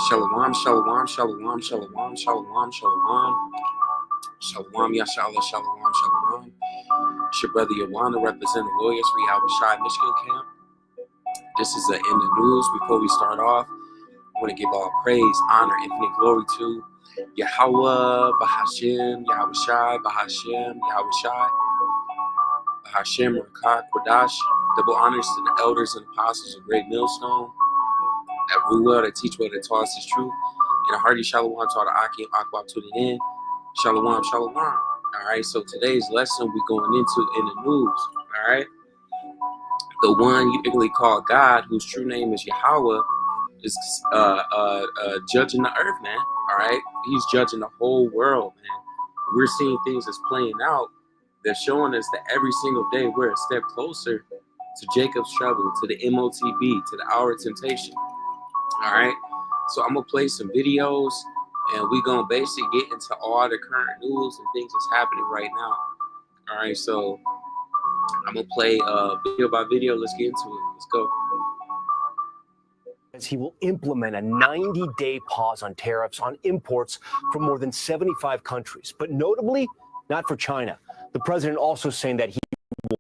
Shalom, shalom, shalom, shalom, shalom, shalom. Shalom, Yashala, shalom, shalom. It's your brother Yawana representing the Warriors for Yahushua Michigan camp. This is in the news. Before we start off, I want to give all praise, honor, infinite glory to Yahweh, Bahashem, Yahushua, Bahashem, Yahushua, Bahashem, Rakah, Kodash. Double honors to the elders and apostles of Great Millstone that rule well, that teach well, that taught us his truth. And a hearty shalom to all the Aki and Aqua tuning in. Shalom, shalom. All right, so today's lesson we're going into in the news. All right, the one you typically call God, whose true name is Yahweh, is judging the earth, man. All right, he's judging the whole world, man. We're seeing things that's playing out. They're showing us that every single day we're a step closer to Jacob's trouble, to the MOTB, to the hour of temptation. All right, so I'm gonna play some videos, and we're gonna basically get into all the current news and things that's happening right now. All right, so I'm gonna play video by video. Let's get into it. Let's go. He will implement a 90-day pause on tariffs on imports from more than 75 countries, but notably not for China. The president also saying that he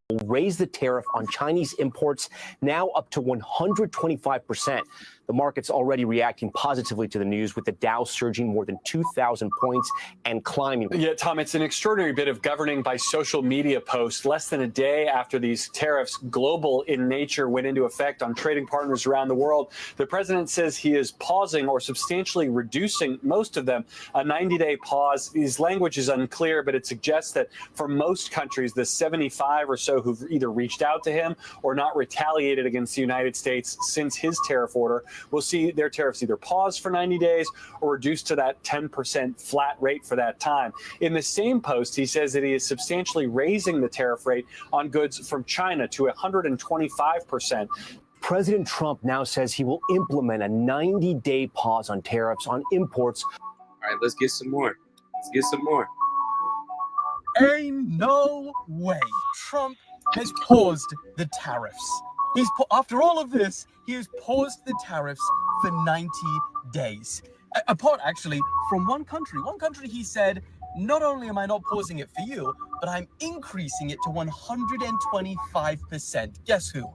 will raise the tariff on Chinese imports now up to 125%. The market's already reacting positively to the news, with the Dow surging more than 2,000 points and climbing. Yeah, Tom, it's an extraordinary bit of governing by social media posts. Less than a day after these tariffs, global in nature, went into effect on trading partners around the world, the president says he is pausing or substantially reducing most of them. A 90-day pause. His language is unclear, but it suggests that for most countries, the 75 or so who've either reached out to him or not retaliated against the United States since his tariff order will see their tariffs either paused for 90 days or reduced to that 10% flat rate for that time. In the same post, he says that he is substantially raising the tariff rate on goods from China to 125%. President Trump now says he will implement a 90-day pause on tariffs on imports. All right, let's get some more. Let's get some more. Ain't no way Trump has paused the tariffs. After all of this, he has paused the tariffs for 90 days. Apart, actually, from one country. One country, he said, not only am I not pausing it for you, but I'm increasing it to 125%. Guess who?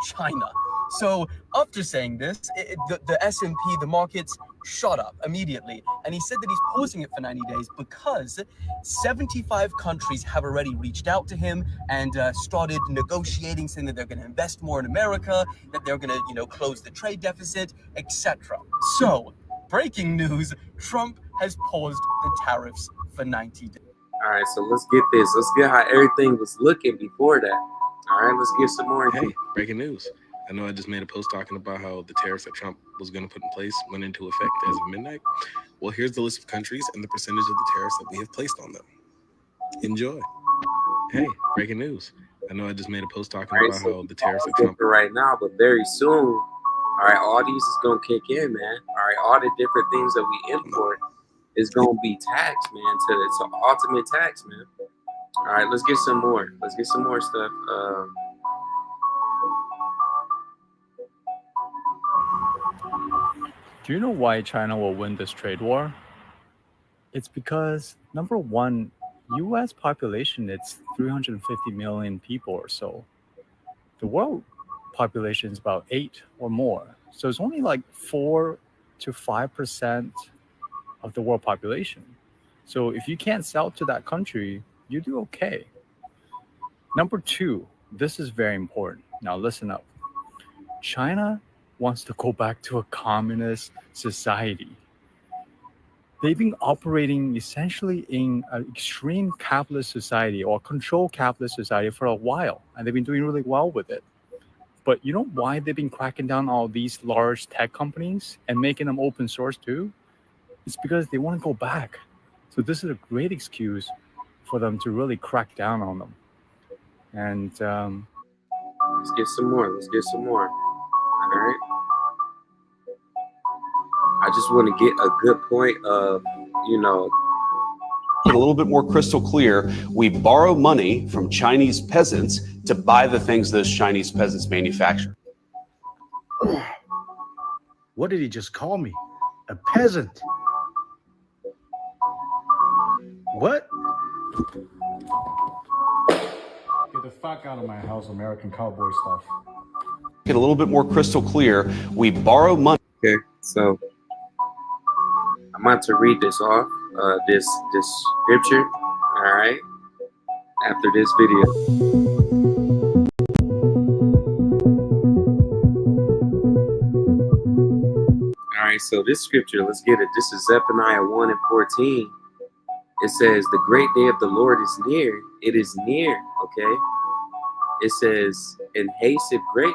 China. So after saying this, the S&P, the markets shot up immediately. And he said that he's pausing it for 90 days because 75 countries have already reached out to him and started negotiating, saying that they're going to invest more in America, that they're going to, close the trade deficit, etc. So, breaking news, Trump has paused the tariffs for 90 days. All right, so let's get this. Let's get how everything was looking before that. All right, let's get some more. Hey, breaking news. I know I just made a post talking about how the tariffs that Trump was going to put in place went into effect as of midnight. Well, here's the list of countries and the percentage of the tariffs that we have placed on them. Enjoy. Hey, breaking news. I know I just made a post talking about how the tariffs that Trump... Right now, but very soon, all right, all these is going to kick in, man. All right, all the different things that we import is going to be taxed, man, to ultimate tax, man. All right, let's get some more. Let's get some more stuff. Do you know why China will win this trade war? It's because, number one, U.S. population, it's 350 million people or so. The world population is about 8 or more. So it's only like 4 to 5% of the world population. So if you can't sell to that country, you do okay. Number two, this is very important. Now listen up. China wants to go back to a communist society. They've been operating essentially in an extreme capitalist society or controlled capitalist society for a while, and they've been doing really well with it. But you know why they've been cracking down on all these large tech companies and making them open source too? It's because they want to go back. So this is a great excuse for them to really crack down on them. And let's get some more. Let's get some more. All right. I just want to get a good point of, A little bit more crystal clear, we borrow money from Chinese peasants to buy the things those Chinese peasants manufacture. What did he just call me? A peasant? What? Get the fuck out of my house, American cowboy stuff. Get a little bit more crystal clear. We borrow money. Okay, so I'm about to read this off, this scripture, all right, after this video. All right, so this scripture, let's get it. This is Zephaniah 1 and 14. It says, the great day of the Lord is near. It is near, okay? It says, and haste it greatly.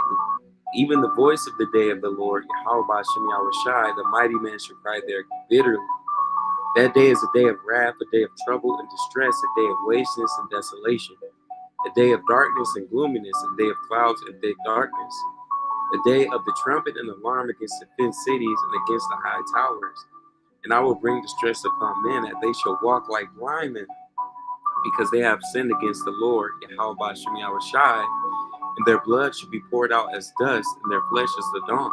Even the voice of the day of the Lord, Yahweh B'Shem Yahushai, the mighty man shall cry there bitterly. That day is a day of wrath, a day of trouble and distress, a day of wasteness and desolation, a day of darkness and gloominess, a day of clouds and thick darkness, a day of the trumpet and alarm against the fenced cities and against the high towers. And I will bring distress upon men, that they shall walk like blind men, because they have sinned against the Lord, Yahweh B'Shem Yahushai, and their blood shall be poured out as dust, and their flesh as the dawn.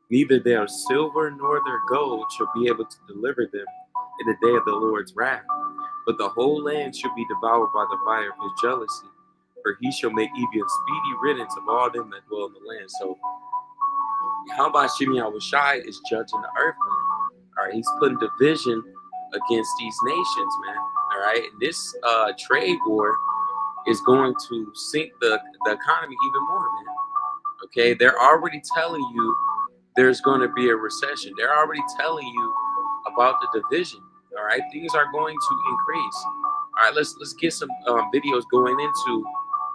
Neither their silver nor their gold shall be able to deliver them in the day of the Lord's wrath. But the whole land shall be devoured by the fire of his jealousy, for he shall make even speedy riddance of all them that dwell in the land. So Yahweh B'Shem Yahushai is judging the earth, man. All right, he's putting division against these nations, man. All right, and this trade war is going to sink the economy even more, man. Okay, they're already telling you there's going to be a recession. They're already telling you about the division. All right, things are going to increase. All right, let's get some videos going into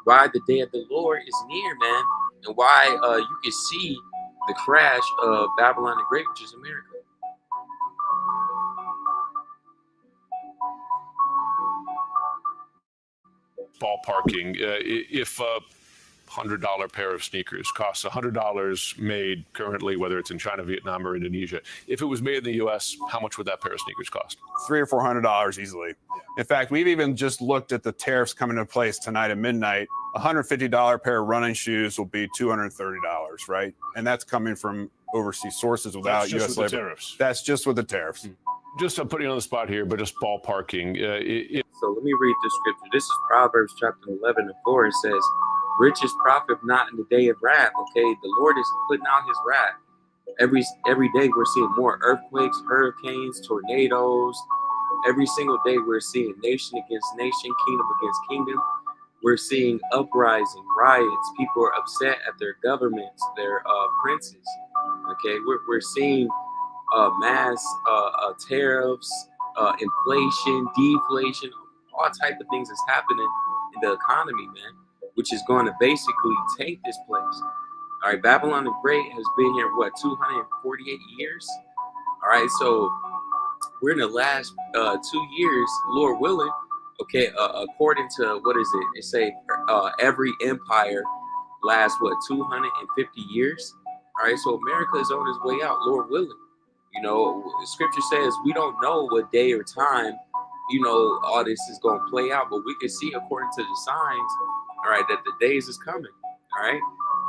why the day of the Lord is near, man, and why you can see the crash of Babylon the Great, which is America. Ballparking, if a $100 pair of sneakers costs $100 made currently, whether it's in China, Vietnam, or Indonesia, if it was made in the U.S., how much would that pair of sneakers cost? $300 or $400 easily. In fact, we've even just looked at the tariffs coming into place tonight at midnight. A $150 pair of running shoes will be $230, right? And that's coming from overseas sources without U.S. labor. Tariffs. That's just with the tariffs. Just I'm putting you on the spot here, but just ballparking. So let me read the scripture. This is Proverbs chapter 11 and 4. It says, riches profit not in the day of wrath. Okay, the Lord is putting out his wrath. Every day we're seeing more earthquakes, hurricanes, tornadoes. Every single day we're seeing nation against nation, kingdom against kingdom. We're seeing uprising, riots. People are upset at their governments, their princes. Okay, we're seeing mass tariffs, inflation, deflation, all type of things that's happening in the economy, man, which is going to basically take this place. All right, Babylon the Great has been here, what, 248 years? All right, so we're in the last 2 years, Lord willing, okay, according to, what is it? It say every empire lasts, what, 250 years? All right, so America is on its way out, Lord willing. You know, scripture says we don't know what day or time, you know, all this is going to play out, but we can see according to the signs, all right, that the days is coming, all right?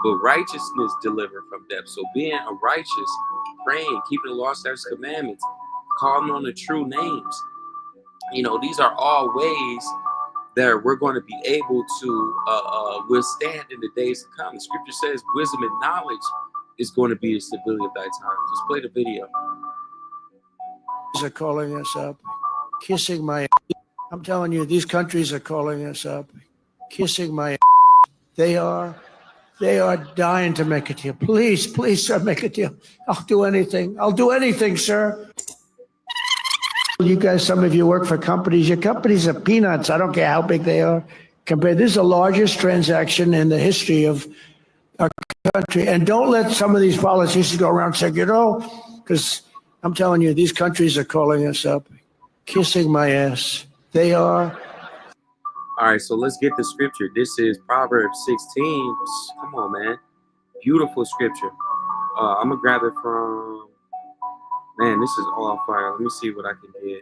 But righteousness delivered from death. So being a righteous, praying, keeping the law, statutes, commandments, calling on the true names, you know, these are all ways that we're going to be able to withstand in the days to come. The scripture says wisdom and knowledge is going to be the stability of thy time. Just play the video. Are calling us up, kissing my. I'm telling you, these countries are calling us up, kissing my. They are dying to make a deal. Please, please, sir, make a deal. I'll do anything. I'll do anything, sir. You guys, some of you work for companies. Your companies are peanuts. I don't care how big they are. Compared, this is the largest transaction in the history of our country. And don't let some of these politicians go around saying, you know, because I'm telling you, these countries are calling us up, kissing my ass. They are. All right, so let's get the scripture. This is Proverbs 16. Come on, man. Beautiful scripture. I'm going to grab it from, man, this is all fire. Let me see what I can get.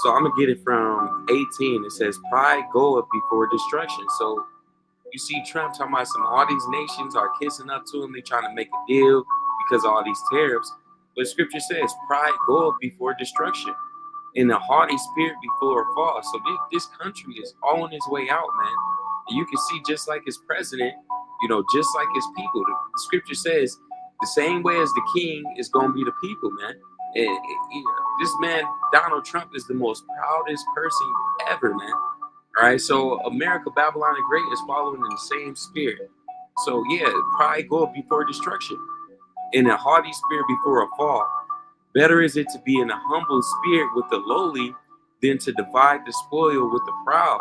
So I'm going to get it from 18. It says, pride goeth before destruction. So You see Trump talking about all these nations are kissing up to him. They trying to make a deal because of all these tariffs. But scripture says pride goeth before destruction and a haughty spirit before a fall. So this country is on its way out, man. And you can see just like his president, just like his people. The scripture says the same way as the king is going to be the people, man. And this man, Donald Trump, is the most proudest person ever, man. All right, so America, Babylon the Great is following in the same spirit. So yeah, pride goeth before destruction, and a haughty spirit before a fall. Better is it to be in a humble spirit with the lowly than to divide the spoil with the proud.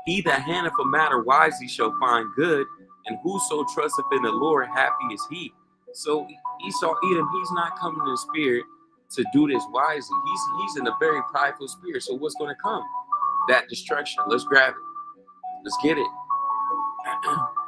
He that handleth a matter wisely shall find good, and whoso trusteth in the Lord, happy is he. So Esau, Edom, he's not coming in the spirit to do this wisely. He's in a very prideful spirit. So what's going to come? That destruction. Let's grab it. Let's get it.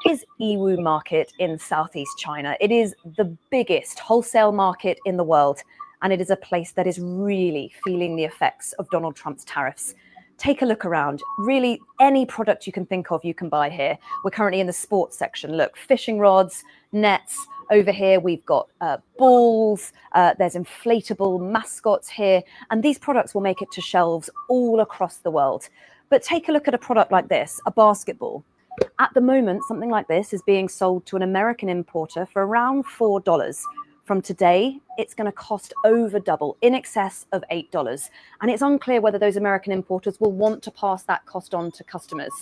Is Yiwu market in Southeast China. It is the biggest wholesale market in the world, and it is a place that is really feeling the effects of Donald Trump's tariffs. Take a look around. Really, any product you can think of, you can buy here. We're currently in the sports section. Look, fishing rods, nets. Over here, we've got balls. There's inflatable mascots here. And these products will make it to shelves all across the world. But take a look at a product like this, a basketball. At the moment, something like this is being sold to an American importer for around $4. From today, it's going to cost over double, in excess of $8. And it's unclear whether those American importers will want to pass that cost on to customers.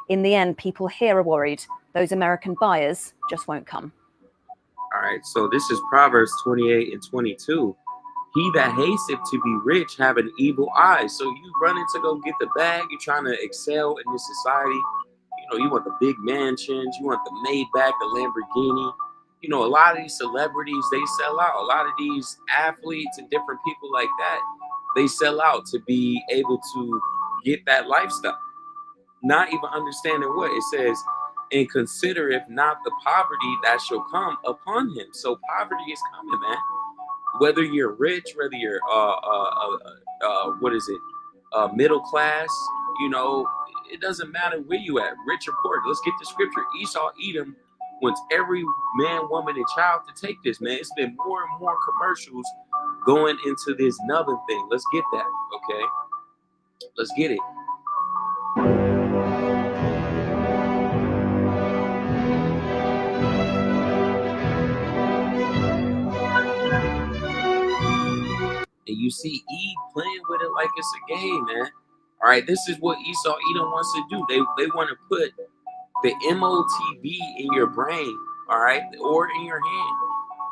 In the end, people here are worried those American buyers just won't come. All right, so this is Proverbs 28 and 22. He that hasteth to be rich have an evil eye. So you running to go get the bag, you're trying to excel in this society. You want the big mansions, you want the Maybach, the Lamborghini. A lot of these celebrities, they sell out. A lot of these athletes and different people like that, they sell out to be able to get that lifestyle. Not even understanding what it says, and consider if not the poverty that shall come upon him. So poverty is coming, man. Whether you're rich, whether you're middle class, it doesn't matter where you at, rich or poor. Let's get the scripture. Esau, Edom wants every man, woman, and child to take this, man. It's been more and more commercials going into this nubbin thing. Let's get that, okay? Let's get it. And you see Eve playing with it like it's a game, man. All right, this is what Esau Edom wants to do. They want to put the MOTB in your brain, all right, or in your hand.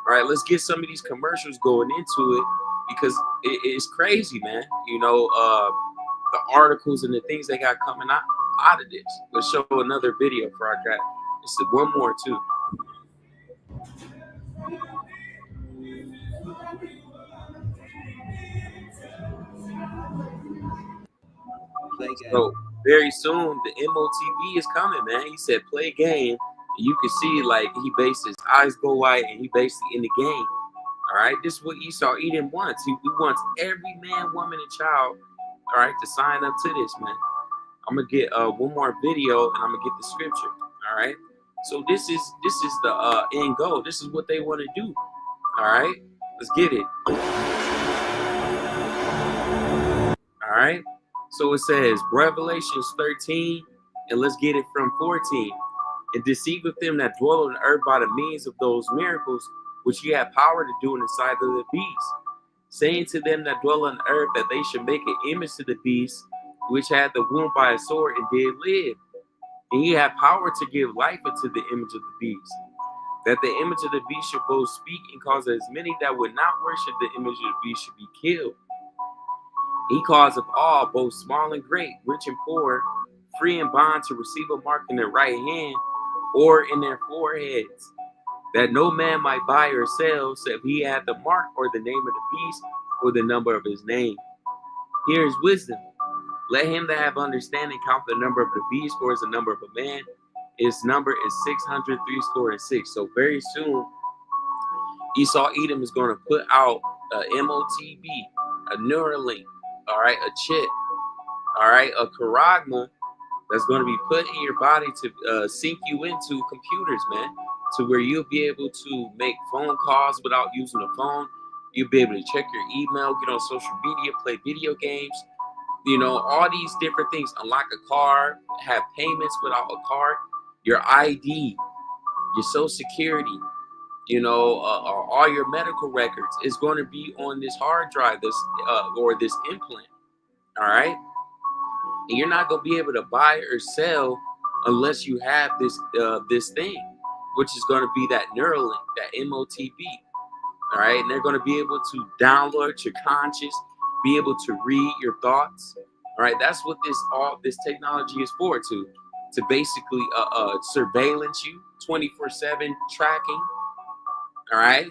All right, let's get some of these commercials going into it because it's crazy, man. The articles and the things they got coming out of this. Let's show another video for our guy. This is one more too. So very soon the MOTB is coming, man. He said play game. And you can see like he based his eyes go white and he basically in the game. All right, this is what Esau Edom wants. He wants every man, woman, and child, all right, to sign up to this, man. I'm gonna get one more video and I'm gonna get the scripture. All right. So this is the end goal. This is what they want to do. All right, let's get it. All right. So it says Revelations 13, and let's get it from 14. And deceiveth them that dwell on the earth by the means of those miracles which ye have power to do in the sight of the beast, saying to them that dwell on the earth that they should make an image to the beast, which had the wound by a sword and did live. And ye have power to give life unto the image of the beast, that the image of the beast should both speak and cause as many that would not worship the image of the beast should be killed. He causeth all, both small and great, rich and poor, free and bond, to receive a mark in their right hand or in their foreheads, that no man might buy or sell, except he had the mark or the name of the beast or the number of his name. Here is wisdom. Let him that have understanding count the number of the beast, for is the number of a man. His number is 666. So very soon, Esau Edom is going to put out a MOTB, a Neuralink, all right, a chip, all right, a charagma that's going to be put in your body to sync you into computers, man, to where you'll be able to make phone calls without using a phone. You'll be able to check your email, get on social media, play video games, you know, all these different things. Unlock a car, have payments without a card, your ID, your social security, you know, all your medical records is going to be on this hard drive, this or this implant. All right. And you're not going to be able to buy or sell unless you have this thing, which is going to be that Neuralink, that MOTB. All right. And they're going to be able to download your conscious, be able to read your thoughts. All right. That's what all this technology is for, to basically surveillance you, 24/7 tracking. All right.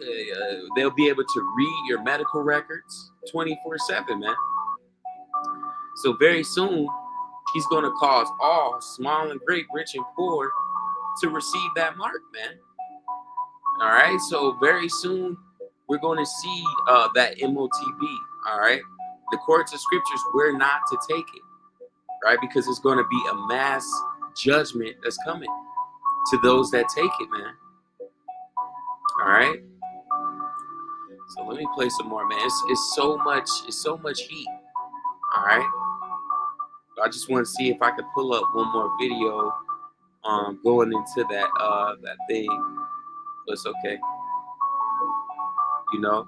They'll be able to read your medical records 24/7, man. So very soon, he's going to cause all, small and great, rich and poor, to receive that mark, man. All right. So very soon, we're going to see that MOTB. All right. The courts of scriptures, we're not to take it, right? Because it's going to be a mass judgment that's coming to those that take it, man. All right. So let me play some more, man. It's so much heat. All right. I just want to see if I could pull up one more video going into that thing. But it's okay. You know?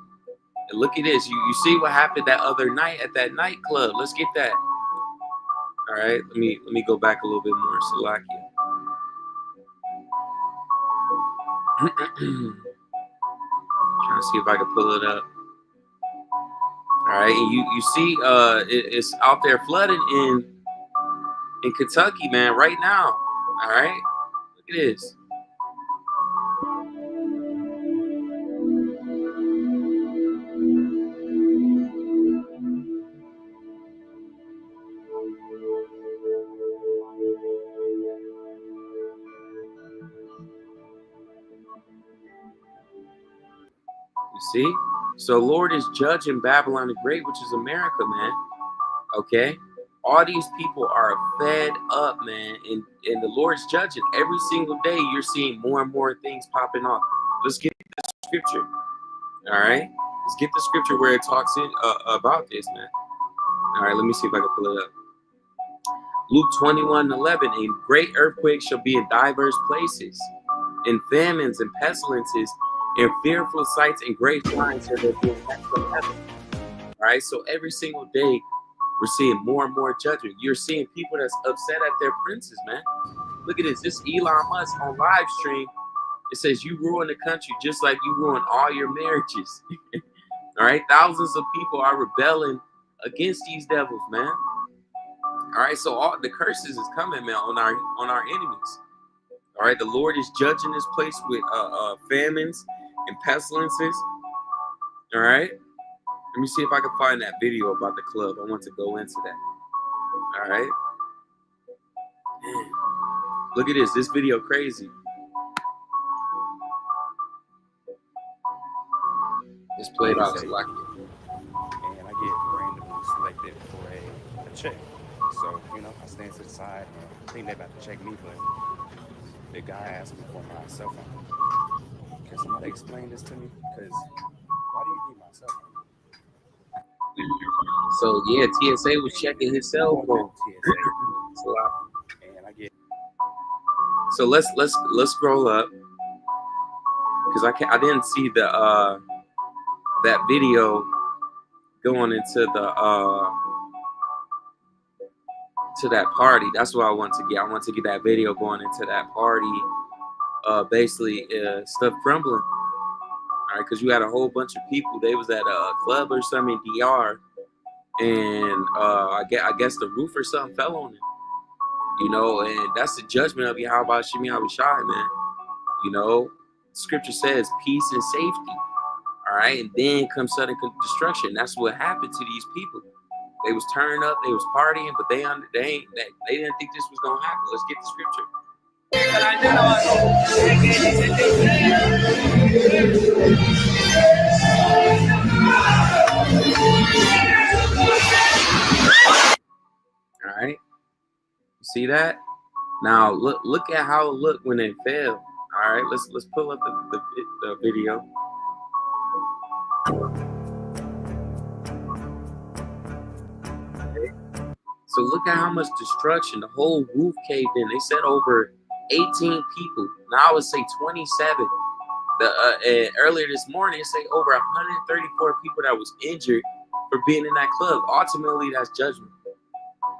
And look at this. You see what happened that other night at that nightclub. Let's get that. All right. Let me go back a little bit more. Salakia. Trying to see if I can pull it up. All right, and you see, it's out there flooding in Kentucky, man, right now. All right, look at this. You see? So Lord is judging Babylon the Great, which is America, man. Okay? All these people are fed up, man. And the Lord's judging. Every single day, you're seeing more and more things popping off. Let's get the scripture. All right? Let's get the scripture where it talks about this, man. All right, let me see if I can pull it up. Luke 21:11. And great earthquakes shall be in diverse places, and famines and pestilences, and fearful sights and great signs that are being met from heaven. All right, so every single day we're seeing more and more judgment. You're seeing people that's upset at their princes, man. Look at this. This Elon Musk on live stream. It says you ruin the country just like you ruin all your marriages. All right, thousands of people are rebelling against these devils, man. All right, so all the curses is coming, man, on our enemies. All right, the Lord is judging this place with famines and pestilences. All right, let me see if I can find that video about the club. I want to go into that. All right, man, look at this video crazy. It's played out like it. And I get randomly selected for a check. So, you know, I stand to the side and I think they're about to check me, but the guy asked me for my cell phone. Can somebody explain this to me? Because why do you need my cell phone? So yeah, TSA was checking his cell phone. And I get. So let's scroll up because I didn't see the that video going into the to that party. That's what I want to get. I want to get that video going into that party. Basically, stuff crumbling. All right, because you had a whole bunch of people. They was at a club or something in DR, and I guess the roof or something fell on them. You know, and that's the judgment of Yahweh Shemi Abishai, man. You know, Scripture says peace and safety. All right, and then comes sudden destruction. That's what happened to these people. They was turning up, they was partying, but they didn't think this was gonna happen. Let's get the scripture. All right, you see that? Now look at how it looked when it fell. All right, let's pull up the video. So look at how much destruction. The whole roof caved in. They said over 18 people. Now I would say 27. Earlier this morning, it say over 134 people that was injured for being in that club. Ultimately, that's judgment.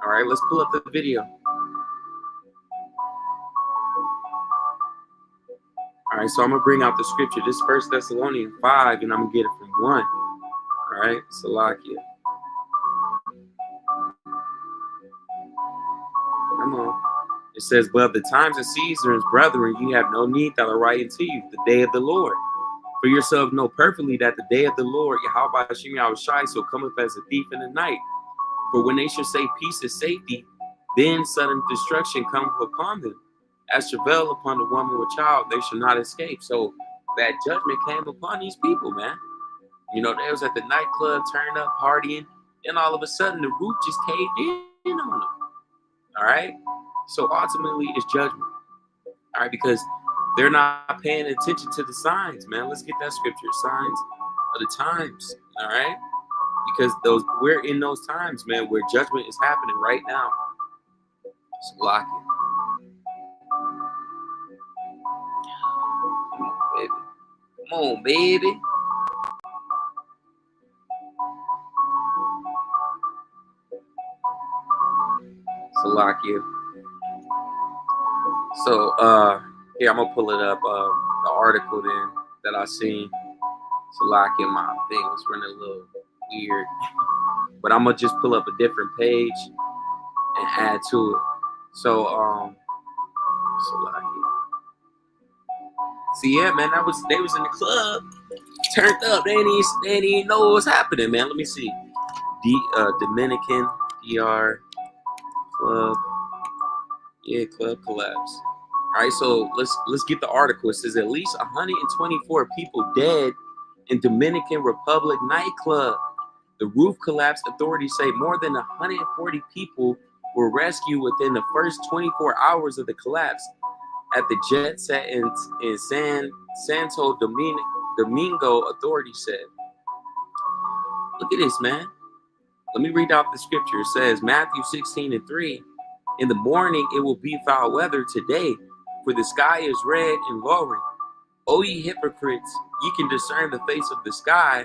All right, let's pull up the video. All right, so I'm gonna bring out the scripture. This 1 Thessalonians 5, and I'm gonna get it from 1. All right, Salakia. Come on. It says, but of the times and seasons, brethren, you have no need that I write unto you, the day of the Lord. For yourself know perfectly that the day of the Lord, Yahweh Hashem Yahushai, so cometh as a thief in the night. For when they shall say peace and safety, then sudden destruction cometh upon them. As travail upon the woman with child, they shall not escape. So that judgment came upon these people, man. You know, they was at the nightclub, turning up, partying, and all of a sudden the roof just caved in on them. All right? So ultimately, it's judgment. All right? Because they're not paying attention to the signs, man. Let's get that scripture. Signs of the times. All right? Because we're in those times, man, where judgment is happening right now. So lock it. Come on, baby. Come on, baby. Salakia. So here I'm gonna pull it up. The article then that I seen. Salakia, my thing was running a little weird, but I'm gonna just pull up a different page and add to it. So Salakia. See, yeah, man, they was in the club, turned up. They didn't even know what was happening, man. Let me see. Dominican DR club. Yeah, club collapse. All right, so let's get the article. It says at least 124 people dead in Dominican Republic nightclub. The roof collapsed. Authorities say more than 140 people were rescued within the first 24 hours of the collapse at the jet set in Santo Domingo, authorities said. Look at this, man. Let me read out the scripture. It says, Matthew 16:3, in the morning it will be foul weather today, for the sky is red and lowering. O ye hypocrites, ye can discern the face of the sky,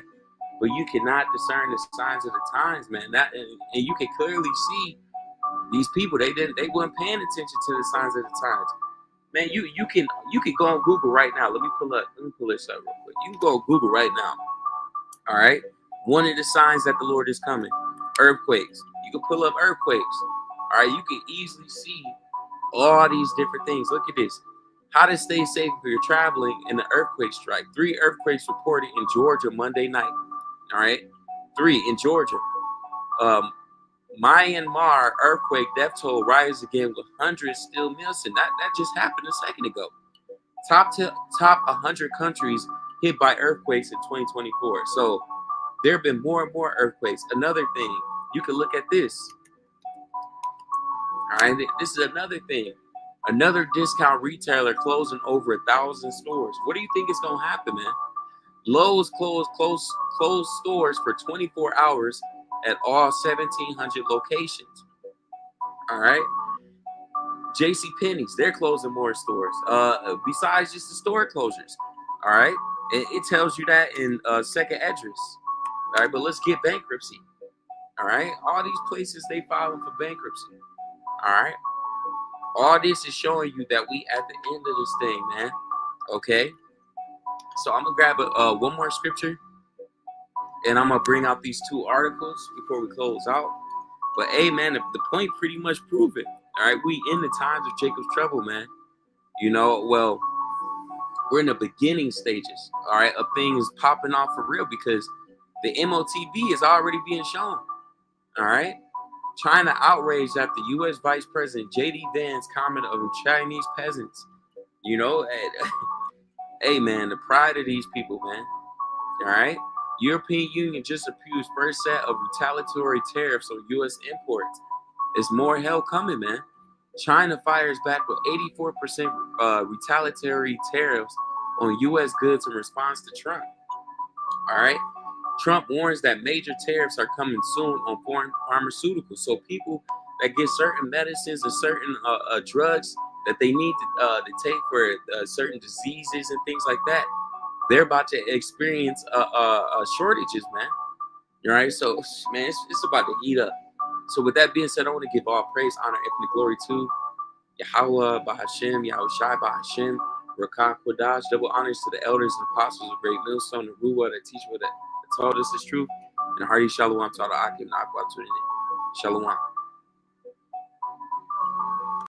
but you cannot discern the signs of the times, man. And you can clearly see these people, they weren't paying attention to the signs of the times. Man, you can go on Google right now. Let me pull this up real quick. You can go on Google right now. All right. One of the signs that the Lord is coming. Earthquakes. You can pull up earthquakes. All right. You can easily see all these different things. Look at this. How to stay safe if you're traveling in an earthquake strike. 3 earthquakes reported in Georgia Monday night. All right. 3 in Georgia. Myanmar earthquake death toll rises again with hundreds still missing. That just happened a second ago. Top 100 countries hit by earthquakes in 2024. So there have been more and more earthquakes. Another thing, you can look at this. All right, this is another thing. Another discount retailer closing over 1,000 stores. What do you think is gonna happen, man? Lowe's closed stores for 24 hours at all 1,700 locations. All right. JCPenney's, they're closing more stores. Besides just the store closures. All right. It tells you that in second address. All right, but let's get bankruptcy. All right. All these places, they filing for bankruptcy. All right. All this is showing you that we at the end of this thing, man. Okay. So I'm gonna grab one more scripture, and I'm gonna bring out these 2 articles before we close out. But hey, man, the point pretty much proven. All right, we in the times of Jacob's trouble, man. You know, well, we're in the beginning stages. All right, of things popping off for real because the MOTB is already being shown. All right, China outraged after U.S. Vice President J.D. Vance comment on Chinese peasants. You know, hey, man, the pride of these people, man. All right. European Union just approved first set of retaliatory tariffs on U.S. imports. There's more hell coming, man. China fires back with 84% retaliatory tariffs on U.S. goods in response to Trump. All right. Trump warns that major tariffs are coming soon on foreign pharmaceuticals. So people that get certain medicines and certain drugs that they need to take for certain diseases and things like that, they're about to experience shortages, man. All right. So, man, it's about to heat up. So with that being said, I want to give all praise, honor, infinite glory to Yahweh, Bahashem, Yahushai, Bahashem, Rakah, Kodash, double honors to the elders and apostles of Great Millstone, the Ruah, that teach what that told us is truth, and Hardy Shalom to all the Akim and Aqua Shalom.